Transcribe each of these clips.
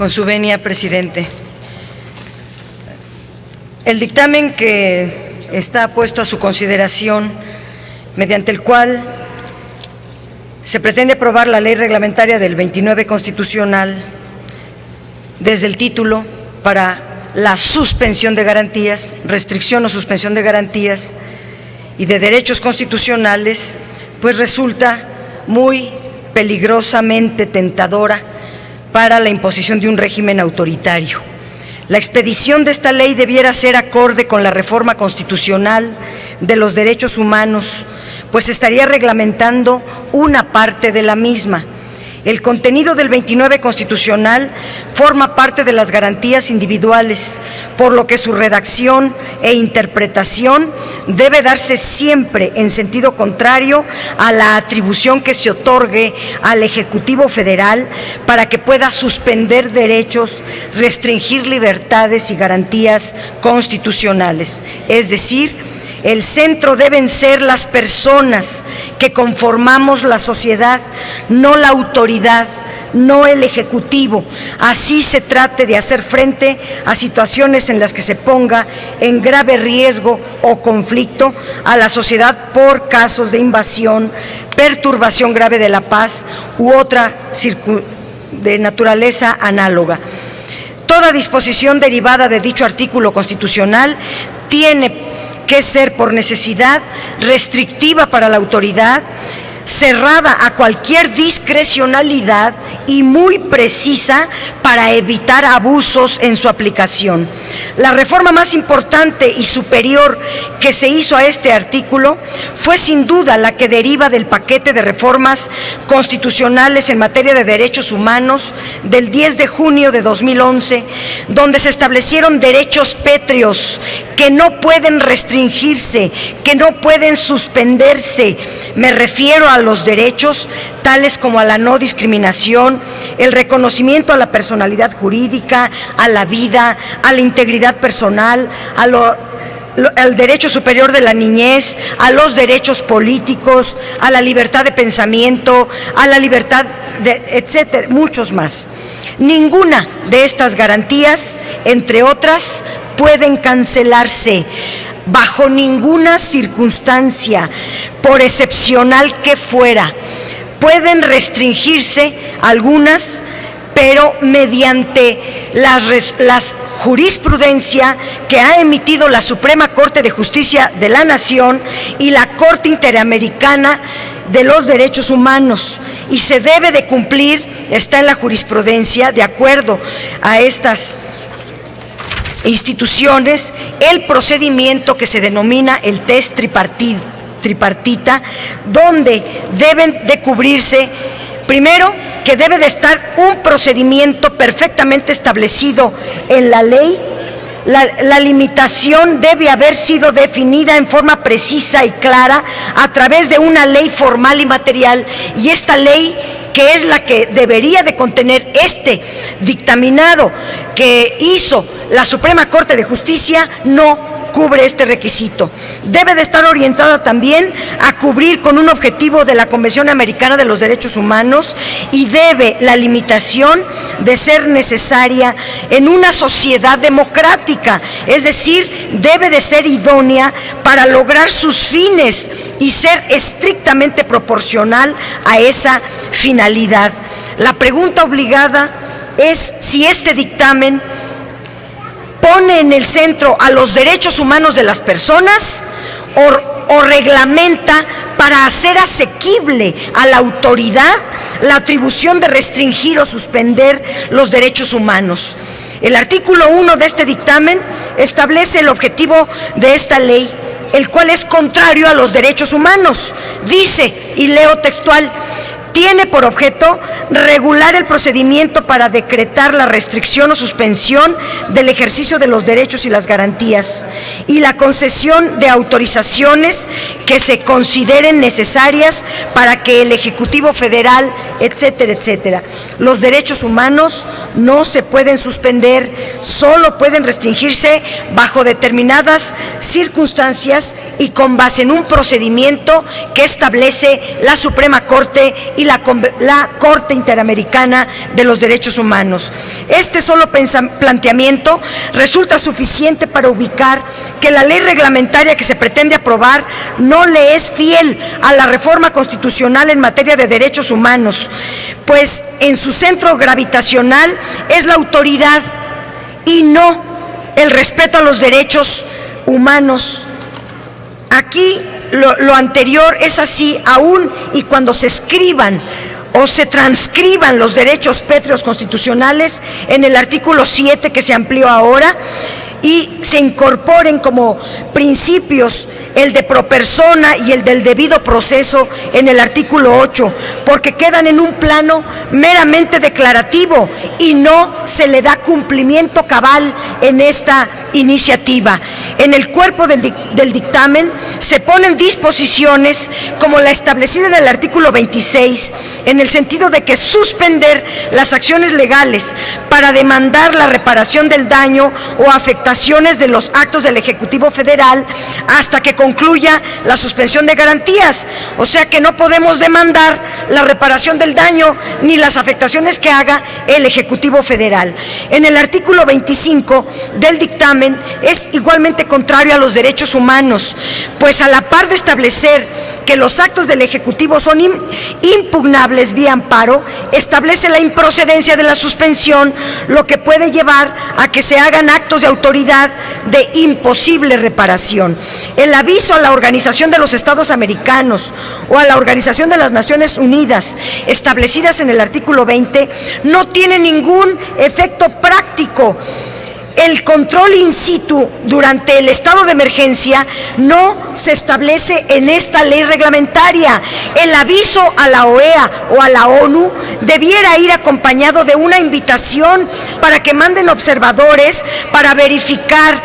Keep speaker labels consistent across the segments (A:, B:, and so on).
A: Con su venia, presidente. El dictamen que está puesto a su consideración, mediante el cual se pretende aprobar la ley reglamentaria del 29 constitucional, desde el título para la suspensión de garantías, restricción o suspensión de garantías y de derechos constitucionales, pues resulta muy peligrosamente tentadora para la imposición de un régimen autoritario. La expedición de esta ley debiera ser acorde con la reforma constitucional de los derechos humanos, pues estaría reglamentando una parte de la misma. El contenido del 29 constitucional forma parte de las garantías individuales, por lo que su redacción e interpretación debe darse siempre en sentido contrario a la atribución que se otorgue al Ejecutivo Federal para que pueda suspender derechos, restringir libertades y garantías constitucionales. Es decir, el centro deben ser las personas que conformamos la sociedad, no la autoridad, no el Ejecutivo. Así se trate de hacer frente a situaciones en las que se ponga en grave riesgo o conflicto a la sociedad por casos de invasión, perturbación grave de la paz u otra de naturaleza análoga. Toda disposición derivada de dicho artículo constitucional tiene que ser por necesidad restrictiva para la autoridad, cerrada a cualquier discrecionalidad y muy precisa para evitar abusos en su aplicación. La reforma más importante y superior que se hizo a este artículo fue sin duda la que deriva del paquete de reformas constitucionales en materia de derechos humanos del 10 de junio de 2011, donde se establecieron derechos pétreos que no pueden restringirse, que no pueden suspenderse. Me refiero a los derechos tales como a la no discriminación, el reconocimiento a la personalidad jurídica, a la vida, a la integridad personal, al derecho superior de la niñez, a los derechos políticos, a la libertad de pensamiento, a la libertad de etcétera, muchos más. Ninguna de estas garantías, entre otras, pueden cancelarse bajo ninguna circunstancia, por excepcional que fuera. Pueden restringirse algunas, pero mediante la jurisprudencia que ha emitido la Suprema Corte de Justicia de la Nación y la Corte Interamericana de los Derechos Humanos, y se debe de cumplir, está en la jurisprudencia, de acuerdo a estas instituciones, el procedimiento que se denomina el test tripartita, donde deben de cubrirse, primero, que debe de estar un procedimiento perfectamente establecido en la ley. La limitación debe haber sido definida en forma precisa y clara a través de una ley formal y material, y esta ley, que es la que debería de contener este dictaminado que hizo la Suprema Corte de Justicia, no cubre este requisito. Debe de estar orientada también a cubrir con un objetivo de la Convención Americana de los Derechos Humanos, y debe la limitación de ser necesaria en una sociedad democrática, es decir, debe de ser idónea para lograr sus fines y ser estrictamente proporcional a esa finalidad. La pregunta obligada es si este dictamen pone en el centro a los derechos humanos de las personas o reglamenta para hacer asequible a la autoridad la atribución de restringir o suspender los derechos humanos. El artículo 1 de este dictamen establece el objetivo de esta ley, el cual es contrario a los derechos humanos. Dice, y leo textual: tiene por objeto regular el procedimiento para decretar la restricción o suspensión del ejercicio de los derechos y las garantías, y la concesión de autorizaciones que se consideren necesarias para que el Ejecutivo Federal, etcétera, etcétera. Los derechos humanos no se pueden suspender, solo pueden restringirse bajo determinadas circunstancias y con base en un procedimiento que establece la Suprema Corte y la Corte Interamericana de los Derechos Humanos. Este solo planteamiento resulta suficiente para ubicar que la ley reglamentaria que se pretende aprobar no le es fiel a la reforma constitucional en materia de derechos humanos, pues en su centro gravitacional es la autoridad y no el respeto a los derechos humanos. Aquí lo anterior es así aún y cuando se escriban o se transcriban los derechos pétreos constitucionales en el artículo 7 que se amplió ahora y se incorporen como principios el de pro persona y el del debido proceso en el artículo 8, porque quedan en un plano meramente declarativo y no se le da cumplimiento cabal en esta iniciativa. En el cuerpo del dictamen se ponen disposiciones como la establecida en el artículo 26, en el sentido de que suspender las acciones legales para demandar la reparación del daño o afectaciones de los actos del Ejecutivo Federal hasta que concluya la suspensión de garantías. O sea que no podemos demandar la reparación del daño ni las afectaciones que haga el Ejecutivo Federal. En el artículo 25 del dictamen es igualmente contrario a los derechos humanos, pues a la par de establecer que los actos del Ejecutivo son impugnables vía amparo, establece la improcedencia de la suspensión, lo que puede llevar a que se hagan actos de autoridad de imposible reparación. El aviso a la Organización de los Estados Americanos o a la Organización de las Naciones Unidas, establecidas en el artículo 20, no tiene ningún efecto práctico. El control in situ durante el estado de emergencia no se establece en esta ley reglamentaria. El aviso a la OEA o a la ONU debiera ir acompañado de una invitación para que manden observadores para verificar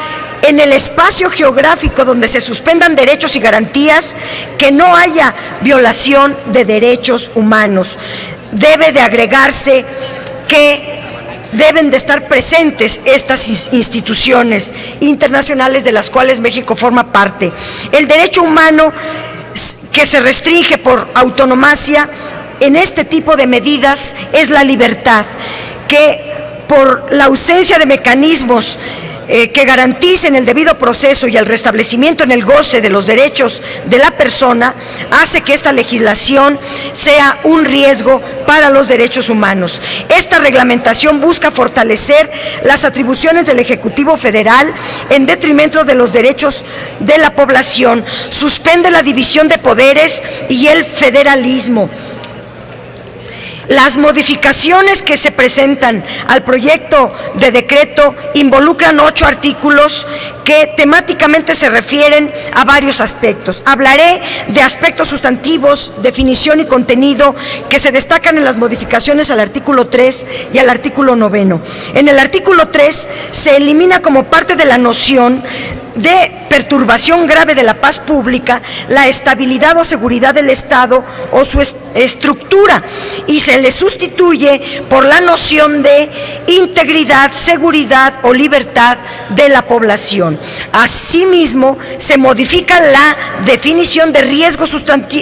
A: en el espacio geográfico donde se suspendan derechos y garantías que no haya violación de derechos humanos. Debe de agregarse que deben de estar presentes estas instituciones internacionales de las cuales México forma parte. El derecho humano que se restringe por autonomía en este tipo de medidas es la libertad, que por la ausencia de mecanismos que garanticen el debido proceso y el restablecimiento en el goce de los derechos de la persona, hace que esta legislación sea un riesgo para los derechos humanos. Esta reglamentación busca fortalecer las atribuciones del Ejecutivo Federal en detrimento de los derechos de la población, suspende la división de poderes y el federalismo. Las modificaciones que se presentan al proyecto de decreto involucran 8 artículos que temáticamente se refieren a varios aspectos. Hablaré de aspectos sustantivos, definición y contenido que se destacan en las modificaciones al artículo 3 y al artículo 9. En el artículo 3 se elimina como parte de la noción de perturbación grave de la paz pública, la estabilidad o seguridad del Estado o su estructura, y se le sustituye por la noción de integridad, seguridad o libertad de la población. Asimismo, se modifica la definición de riesgos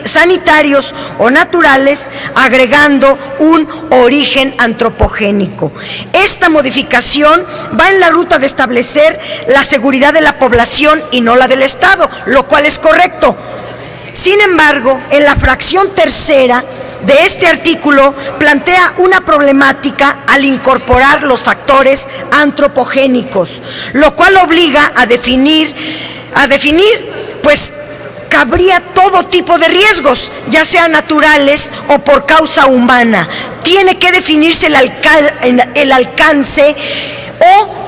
A: sanitarios o naturales, agregando un origen antropogénico. Esta modificación va en la ruta de establecer la seguridad de la población y no la del Estado, lo cual es correcto. Sin embargo, en la fracción tercera de este artículo plantea una problemática al incorporar los factores antropogénicos, lo cual obliga a definir, pues cabría todo tipo de riesgos, ya sean naturales o por causa humana. Tiene que definirse el alcance o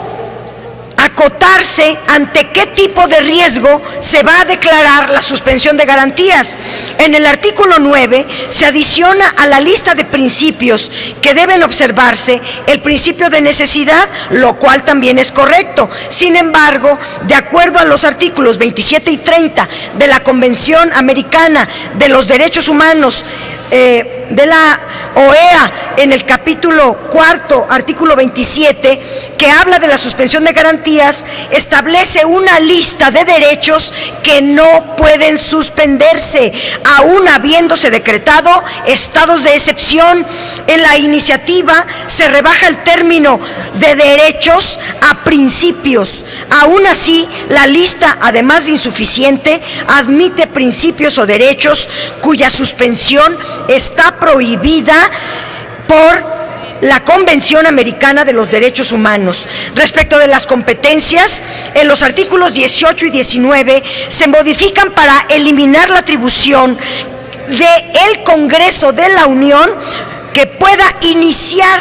A: a acotarse ante qué tipo de riesgo se va a declarar la suspensión de garantías. En el artículo 9 se adiciona a la lista de principios que deben observarse el principio de necesidad, lo cual también es correcto. Sin embargo, de acuerdo a los artículos 27 y 30 de la Convención Americana de los Derechos Humanos, de la OEA, en el capítulo 4, artículo 27, que habla de la suspensión de garantías, establece una lista de derechos que no pueden suspenderse, aún habiéndose decretado estados de excepción. En la iniciativa se rebaja el término de derechos a principios. Aún así, la lista, además de insuficiente, admite principios o derechos cuya suspensión está prohibida por la Convención Americana de los Derechos Humanos. Respecto de las competencias, en los artículos 18 y 19 se modifican para eliminar la atribución del Congreso de la Unión que pueda iniciar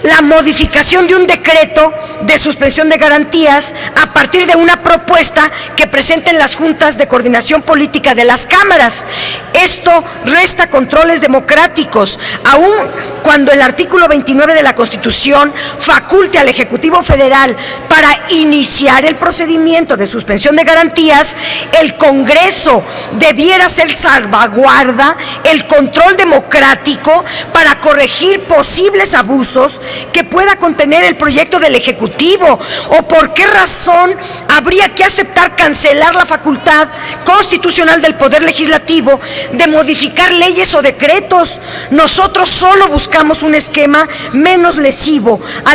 A: la modificación de un decreto de suspensión de garantías a partir de una propuesta que presenten las juntas de coordinación política de las cámaras. Esto resta controles democráticos, aun cuando el artículo 29 de la Constitución faculte al Ejecutivo Federal para iniciar el procedimiento de suspensión de garantías. El Congreso debiera ser salvaguarda el control democrático para corregir posibles abusos que pueda contener el proyecto del Ejecutivo, o por qué razón habría que aceptar cancelar la facultad constitucional del Poder Legislativo de modificar leyes o decretos. Nosotros solo buscamos un esquema menos lesivo a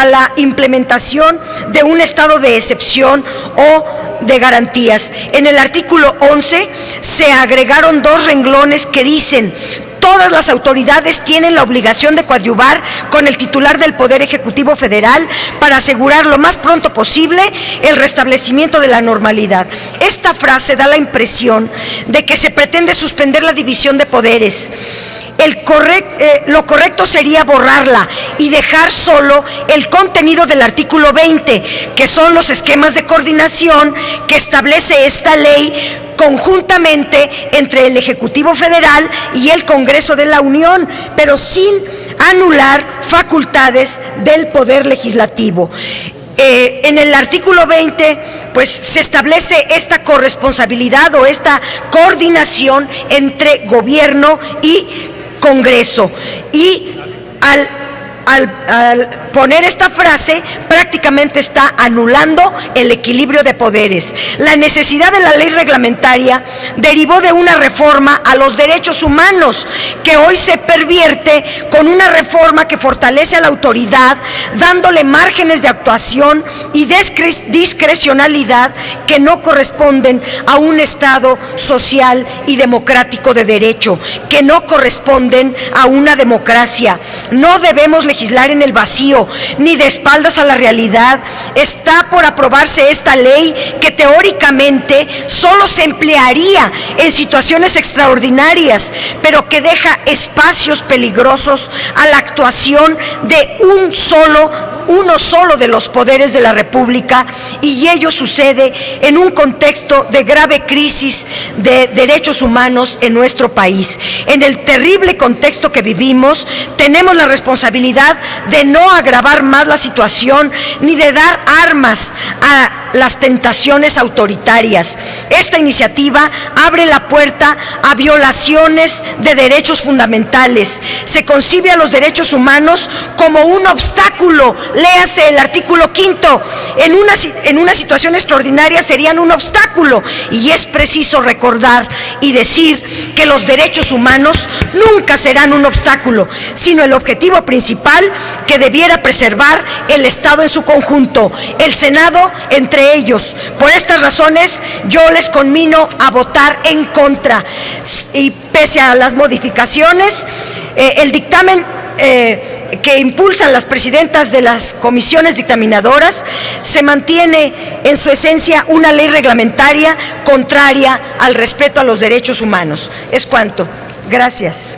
A: la implementación de un estado de excepción o de garantías. En el artículo 11 se agregaron 2 renglones que dicen: todas las autoridades tienen la obligación de coadyuvar con el titular del Poder Ejecutivo Federal para asegurar lo más pronto posible el restablecimiento de la normalidad. Esta frase da la impresión de que se pretende suspender la división de poderes. Lo correcto sería borrarla y dejar solo el contenido del artículo 20, que son los esquemas de coordinación que establece esta ley conjuntamente entre el Ejecutivo Federal y el Congreso de la Unión, pero sin anular facultades del Poder Legislativo. En el artículo 20, pues se establece esta corresponsabilidad o esta coordinación entre gobierno y Congreso, y al poner esta frase prácticamente está anulando el equilibrio de poderes. La necesidad de la ley reglamentaria derivó de una reforma a los derechos humanos que hoy se pervierte con una reforma que fortalece a la autoridad, dándole márgenes de actuación y discrecionalidad que no corresponden a un Estado social y democrático de derecho, que no corresponden a una democracia. No debemos legislar en el vacío, ni de espaldas a la realidad. Está por aprobarse esta ley que teóricamente solo se emplearía en situaciones extraordinarias, pero que deja espacios peligrosos a la actuación de uno solo de los poderes de la República, y ello sucede en un contexto de grave crisis de derechos humanos en nuestro país. En el terrible contexto que vivimos, tenemos la responsabilidad de no agravar más la situación ni de dar armas a las tentaciones autoritarias. Esta iniciativa abre la puerta a violaciones de derechos fundamentales. Se concibe a los derechos humanos como un obstáculo. Léase el artículo 5. En una situación extraordinaria serían un obstáculo, y es preciso recordar y decir que los derechos humanos nunca serán un obstáculo, sino el objetivo principal que debiera preservar el Estado en su conjunto, el Senado entre ellos. Por estas razones, yo les conmino a votar en contra, y pese a las modificaciones, el dictamen que impulsan las presidentas de las comisiones dictaminadoras se mantiene en su esencia una ley reglamentaria contraria al respeto a los derechos humanos. Es cuanto. Gracias.